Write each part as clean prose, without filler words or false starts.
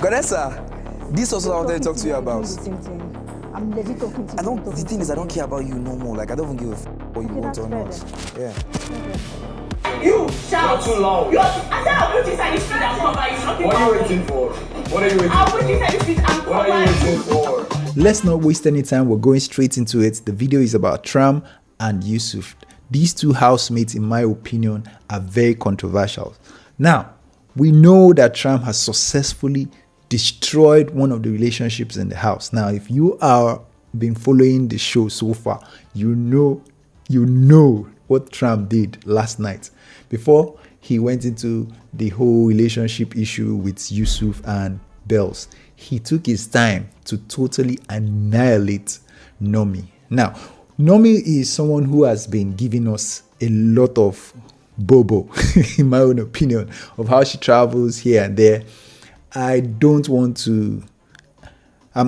Vanessa, this also I wanted to talk to you about. I'm legit talking to you. The thing is, I don't care about you no more. Like, I don't even give a what you want or not. Yeah. You shout too loud. I said I'll put inside this street and cover you. What are you waiting for? What are you waiting I'll for? put inside this street and cover you. What are you waiting for? Let's not waste any time. We're going straight into it. The video is about Tram and Yusuf. These two housemates, in my opinion, are very controversial. Now, we know that Tram has successfully destroyed one of the relationships in the house. Now, if you are been following the show so far, you know what Tram did last night before he went into the whole relationship issue with Yusuf and Bells. He took his time to totally annihilate Nomi. Now, Nomi is someone who has been giving us a lot of bobo, in my own opinion, of how she travels here and there. I'm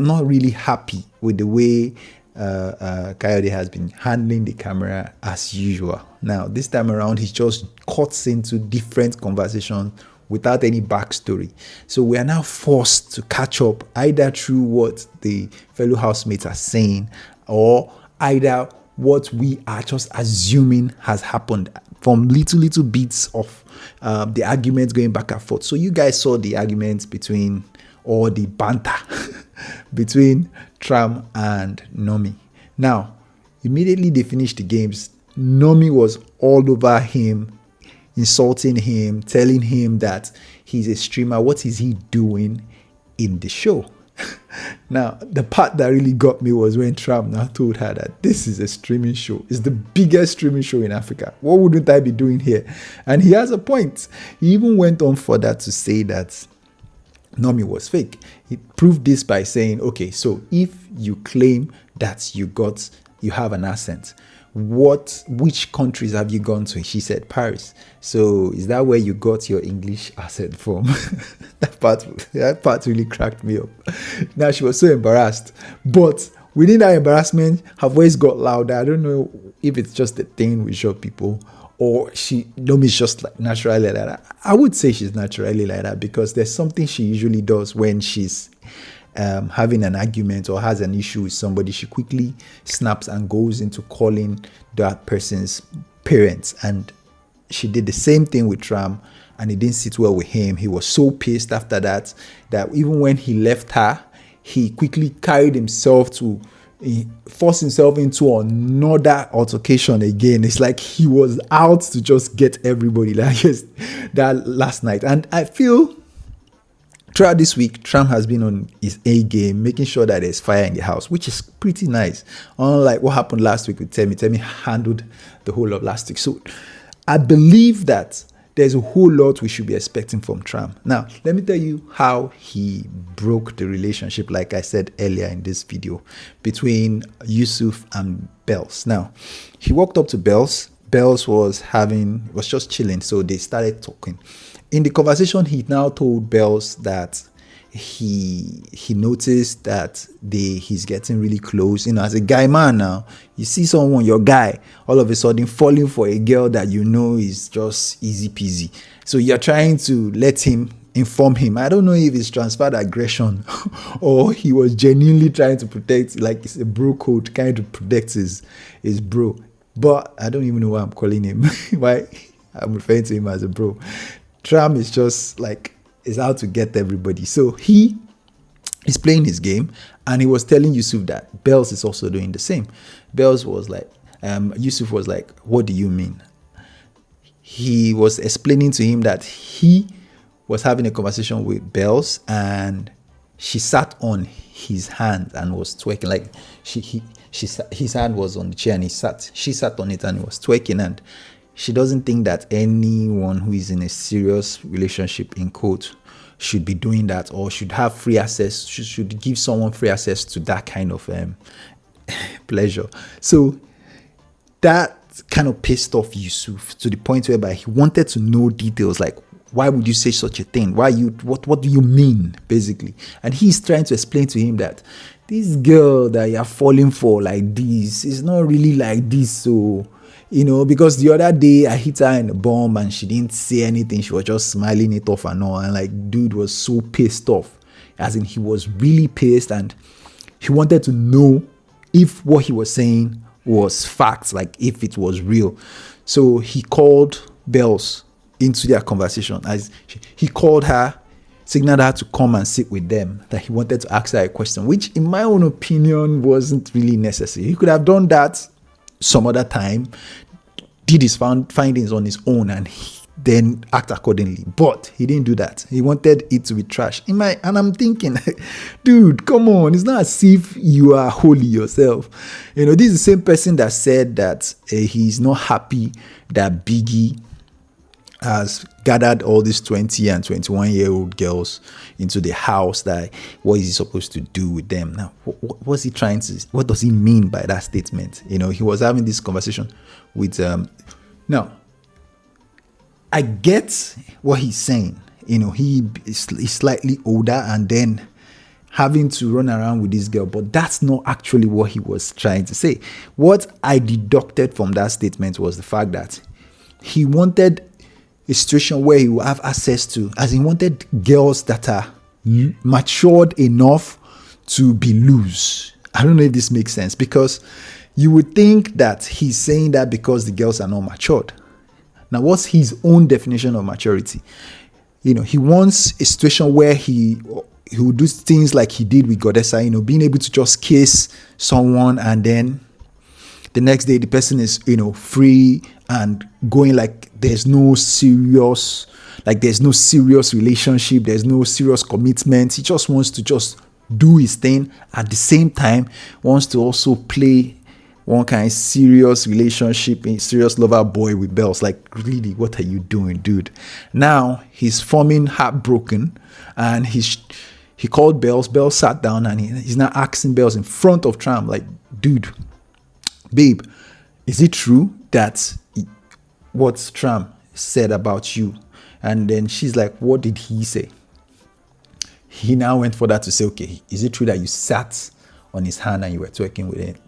not really happy with the way Coyote has been handling the camera as usual. Now, this time around, he just cuts into different conversations without any backstory. So we are now forced to catch up either through what the fellow housemates are saying or either what we are just assuming has happened from little bits of the arguments going back and forth. So you guys saw the arguments between, or the banter between Tram and Nomi. Now, immediately they finished the games, Nomi was all over him, insulting him, telling him that he's a streamer. What is he doing in the show? Now, the part that really got me was when Tram now told her that this is a streaming show. It's the biggest streaming show in Africa. What wouldn't I be doing here? And he has a point. He even went on further to say that Nomi was fake. He proved this by saying, okay, so if you claim that you have an accent, which countries have you gone to? She said Paris. So is that where you got your English accent from? that part really cracked me up. Now, she was so embarrassed, but within that embarrassment, her voice got louder. I don't know if it's just a thing with short people or Nomi's just like naturally like that. I would say she's naturally like that because there's something she usually does when she's having an argument or has an issue with somebody. She quickly snaps and goes into calling that person's parents, and she did the same thing with Tram, and it didn't sit well with him. He was so pissed after that even when he left her, he quickly carried himself to force himself into another altercation again. It's like he was out to just get everybody like that last night. And I feel throughout this week, Tram has been on his A game, making sure that there's fire in the house, which is pretty nice. Unlike what happened last week with Temi. Temi handled the whole of last week. So I believe that there's a whole lot we should be expecting from Tram. Now, let me tell you how he broke the relationship, like I said earlier in this video, between Yusuf and Bells. Now, he walked up to Bells. Bells was just chilling, so they started talking. In the conversation, he now told Bells that he noticed that he's getting really close. As a guy man now, you see someone, your guy, all of a sudden falling for a girl that you know is just easy peasy. So you're trying to let him inform him. I don't know if it's transferred aggression or he was genuinely trying to protect, like it's a bro code, trying to protect his bro. But I don't even know why I'm calling him. Why I'm referring to him as a bro. Tram is just like, is out to get everybody. So he is playing his game, and he was telling Yusuf that Bells is also doing the same. Bells was like, Yusuf was like, what do you mean? He was explaining to him that he was having a conversation with Bells, and she sat on his hand and was twerking. Like his hand was on the chair and she sat on it and was twerking, and she doesn't think that anyone who is in a serious relationship, in quote, should be doing that or should have free access, should give someone free access to that kind of pleasure. So that kind of pissed off Yusuf to the point whereby he wanted to know details like, why would you say such a thing? What do you mean, basically? And he's trying to explain to him that this girl that you're falling for like this is not really like this. So, because the other day I hit her in the bum and she didn't say anything. She was just smiling it off and all. And like, dude was so pissed off. as in he was really pissed and he wanted to know if what he was saying was facts, like if it was real. So he called Bells into their conversation. As he called her, signaled her to come and sit with them, that he wanted to ask her a question, which in my own opinion wasn't really necessary. He could have done that some other time, did his findings on his own, and then act accordingly. But he didn't do that. He wanted it to be trash. And I'm thinking, dude, come on. It's not as if you are holy yourself. This is the same person that said that he's not happy that Biggie has gathered all these 20 and 21-year-old girls into the house. That what is he supposed to do with them? Now, what's he trying to? What does he mean by that statement? He was having this conversation with now. I get what he's saying. He's slightly older and then having to run around with this girl, but that's not actually what he was trying to say. What I deducted from that statement was the fact that he wanted a situation where he will have access to, as he wanted girls that are matured enough to be loose. I don't know if this makes sense, because you would think that he's saying that because the girls are not matured. Now, what's his own definition of maturity? He wants a situation where he would do things like he did with Godessa, being able to just kiss someone and then the next day the person is, free and going, like there's no serious relationship, there's no serious commitment. He just wants to just do his thing. At the same time, wants to also play one kind of serious relationship, a serious lover boy with Bells. Like, really, what are you doing, dude? Now he's forming heartbroken, and he called Bells. Bells sat down, and he's now asking Bells in front of Tram, like, dude, babe, is it true that what Tram said about you? And then she's like, what did he say? He now went for that to say, okay, is it true that you sat on his hand and you were twerking with it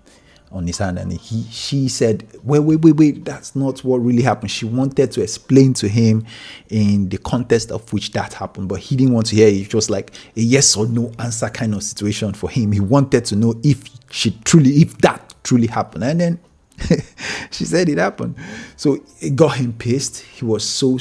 on his hand? And she said, wait, that's not what really happened. She wanted to explain to him in the context of which that happened, but he didn't want to hear it. It was like a yes or no answer kind of situation for him. He wanted to know if that truly happened. And then she said it happened. So it got him pissed. He was so,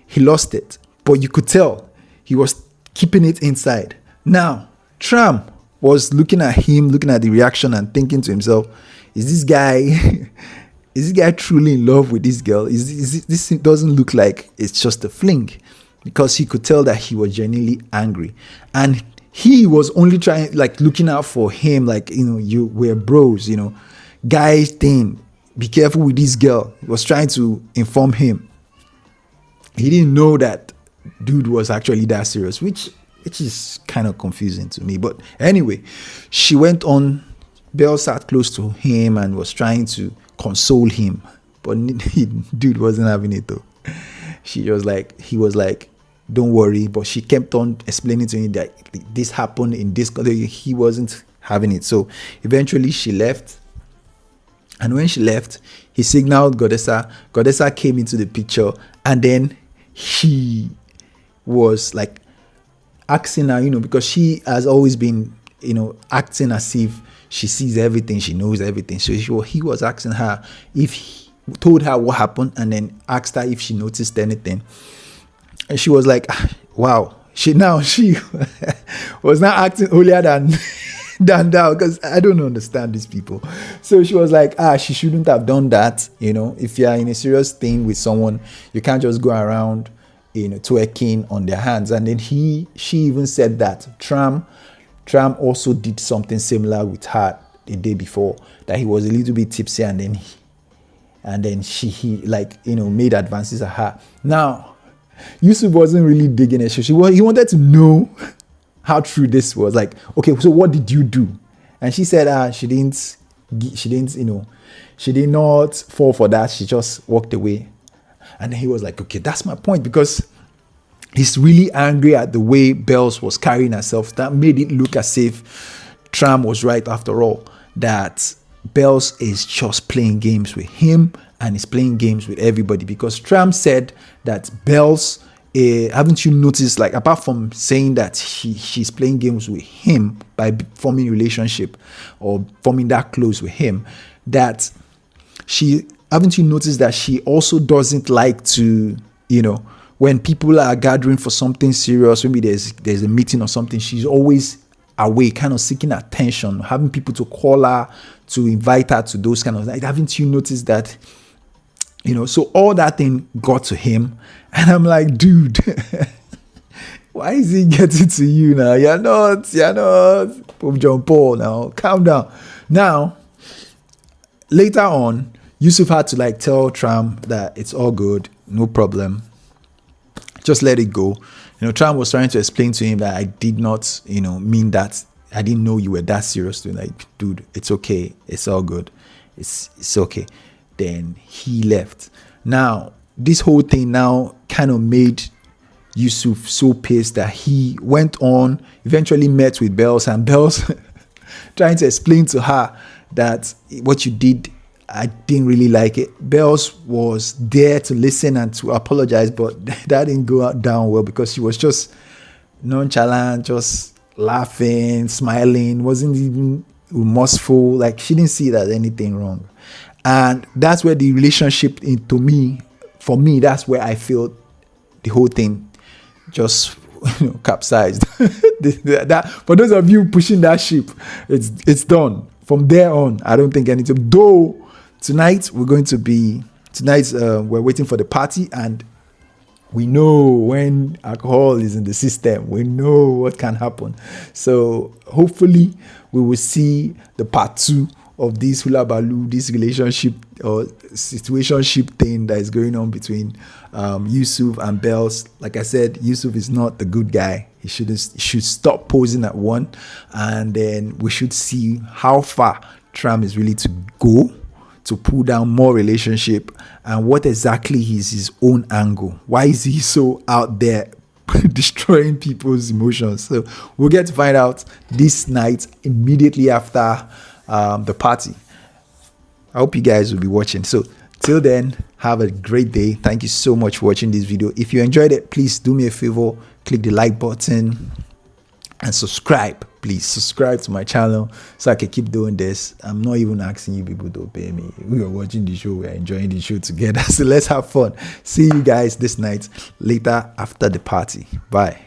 he lost it. But you could tell he was keeping it inside. Now, Tram was looking at him, looking at the reaction and thinking to himself, is this guy truly in love with this girl? This doesn't look like it's just a fling, because he could tell that he was genuinely angry. And he was only trying, looking out for him, we're bros, guys thing, be careful with this girl. He was trying to inform him. He didn't know that dude was actually that serious, which is kind of confusing to me. But anyway, she went on. Belle sat close to him and was trying to console him, but dude wasn't having it though. He was like, don't worry. But she kept on explaining to him that this happened in this country. He wasn't having it. So eventually she left. And when she left, he signaled Godessa. Godessa came into the picture, and then he was like asking her, because she has always been, acting as if she sees everything, she knows everything. So he was asking her if he told her what happened, and then asked her if she noticed anything. And she was like, wow. She was now acting holier than thou, because I don't understand these people. So she was like, she shouldn't have done that. If you're in a serious thing with someone, you can't just go around, twerking on their hands. And then she even said that Tram also did something similar with her the day before, that he was a little bit tipsy, and then he made advances at her. Now, Yusuf wasn't really digging it. He wanted to know how true this was. Like, okay, so what did you do? And she said, she did not fall for that. She just walked away. And then he was like, okay, that's my point, because he's really angry at the way Bells was carrying herself. That made it look as if Tram was right after all, that Bells is just playing games with him and is playing games with everybody, because Tram said that Bells haven't you noticed, like, apart from saying that she's playing games with him by forming a relationship or forming that close with him, that haven't you noticed that she also doesn't like to, when people are gathering for something serious, maybe there's a meeting or something, she's always away, kind of seeking attention, having people to call her, to invite her to those kind of things. Haven't you noticed that? So all that thing got to him, and I'm like, dude, why is he getting to you now? You're not Pope John Paul now. Calm down. Now, later on, Yusuf had to like tell Tram that it's all good, no problem. Just let it go. Tram was trying to explain to him that I did not, mean that. I didn't know you were that serious. Like, dude, it's okay. It's all good. It's okay. Then he left. Now, this whole thing now kind of made Yusuf so pissed that he went on, eventually met with Bells, and Bells trying to explain to her that what you did, I didn't really like it. Bells was there to listen and to apologize, but that didn't go down well because she was just nonchalant, just laughing, smiling, wasn't even remorseful. Like, she didn't see that anything wrong. And that's where the relationship, for me, that's where I feel the whole thing just capsized. That, for those of you pushing that ship, it's done. From there on, I don't think anything. Though tonight we're waiting for the party, and we know when alcohol is in the system, we know what can happen. So hopefully we will see the part 2 of this hula baloo, this relationship or situationship thing that is going on between Yusuf and Bells. Like I said, Yusuf is not the good guy. He should stop posing at one, and then we should see how far Tram is really to go to pull down more relationship, and what exactly is his own angle. Why is he so out there destroying people's emotions? So we'll get to find out this night, immediately after the party. I hope you guys will be watching. So till then, have a great day. Thank you so much for watching this video. If you enjoyed it, please do me a favor, click the like button and subscribe. Please subscribe to my channel so I can keep doing this. I'm not even asking you people to pay me. We are watching the show, we are enjoying the show together. So let's have fun. See you guys this night, later after the party. Bye.